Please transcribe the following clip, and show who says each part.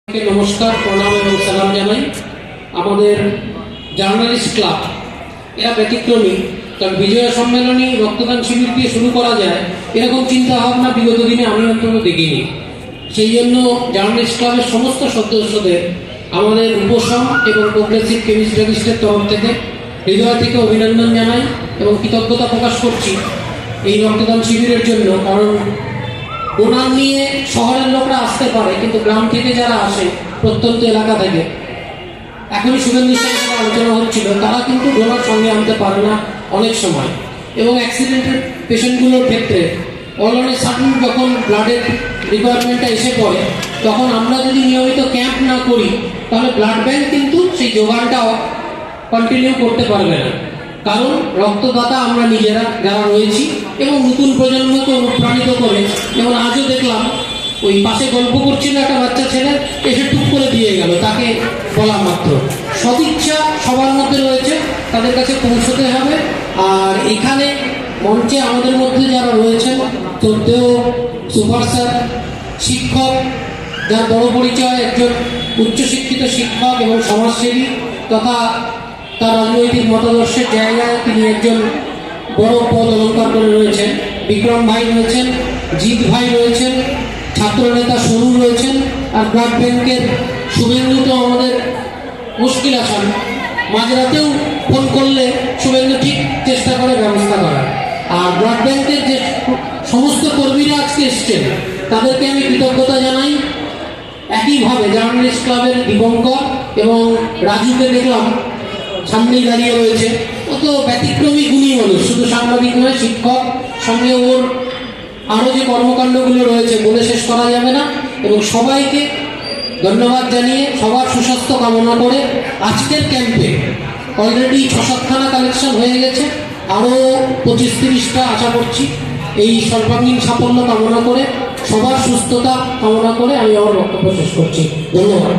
Speaker 1: নমস্কার, প্রণাম এবং সালাম জানাই। আমাদের জার্নালিস্ট ক্লাব এরা ব্যতিক্রমী, কারণ বিজয় সম্মেলনী রক্তদান শিবির দিয়ে শুরু করা যায় এরকম চিন্তা ভাবনা বিগত দিনে আমি অন্তত দেখিনি। সেই জন্য জার্নালিস্ট ক্লাবের সমস্ত সদস্যদের আমাদের উপশম এবং প্রোগ্রেসিভ কেমিস্ট্রিস্টের তরফ থেকে হৃদয় থেকে অভিনন্দন জানাই এবং কৃতজ্ঞতা প্রকাশ করছি এই রক্তদান শিবিরের জন্য। কারণ ডোনার নিয়ে শহরের লোকরা আসতে পারে, কিন্তু গ্রাম থেকে যারা আসে প্রত্যন্ত এলাকা থেকে, এখনই শুভেন্দুর সঙ্গে আলোচনা হচ্ছিল, তারা কিন্তু ডোনার সঙ্গে আনতে পারে না অনেক সময়। এবং অ্যাক্সিডেন্টের পেশেন্টগুলোর ক্ষেত্রে অল অন এ সাডেন যখন ব্লাডের রিকোয়ারমেন্টটা এসে পড়ে, তখন আমরা যদি নিয়মিত ক্যাম্প না করি তাহলে ব্লাড ব্যাংক কিন্তু সেই যোগানটা কন্টিনিউ করতে পারবে না। কারণ রক্তদাতা আমরা নিজেরা যারা রয়েছি এবং নতুন প্রজন্মকে অনুপ্রাণিত করে, যেমন আজও দেখলাম ওই পাশে গল্প করছিল একটা বাচ্চা ছেলে, এসে টুক করে দিয়ে গেল, তাকে বলা মাত্র। সদিচ্ছা সবার মধ্যে রয়েছে, তাদের কাছে পৌঁছতে হবে। আর এখানে মঞ্চে আমাদের মধ্যে যারা রয়েছেন, শ্রদ্ধেয় সুপার স্যার, শিক্ষক, যার বড় পরিচয় একজন উচ্চশিক্ষিত শিক্ষক এবং সমাজসেবী তথা তার রাজনৈতিক মতাদর্শের জায়গায় তিনি একজন বড় পদ অলঙ্কার করে রয়েছেন। বিক্রম ভাই রয়েছেন, জিৎ ভাই রয়েছেন, ছাত্র নেতা সরু রয়েছেন, আর ব্লাড ব্যাংকের শুভেন্দু তো আমাদের মুশকিল আসান, মাঝরাতেও ফোন করলে শুভেন্দু ঠিক চেষ্টা করে ব্যবস্থা করার। আর ব্লাড ব্যাংকের যে সমস্ত কর্মীরা আজকে এসছেন তাদেরকে আমি কৃতজ্ঞতা জানাই। একইভাবে জার্নালিস্ট ক্লাবের দীপঙ্কর এবং রাজুকে দেখলাম সামনেই দাঁড়িয়ে রয়েছে। ও তো ব্যতিক্রমী গুণী মানুষ, শুধু সাংবাদিক নয়, শিক্ষক, সঙ্গে ওর আরও যে কর্মকাণ্ডগুলো রয়েছে বলে শেষ করা যাবে না। এবং সবাইকে ধন্যবাদ জানিয়ে সবার সুস্বাস্থ্য কামনা করে আজকের ক্যাম্পে অলরেডি 6-7খানা কালেকশন হয়ে গেছে, আরও 25-30টা আশা করছি। এই সর্বাঙ্গীন সাফল্য কামনা করে, সবার সুস্থতা কামনা করে আমি আমার বক্তব্য শেষ করছি। ধন্যবাদ।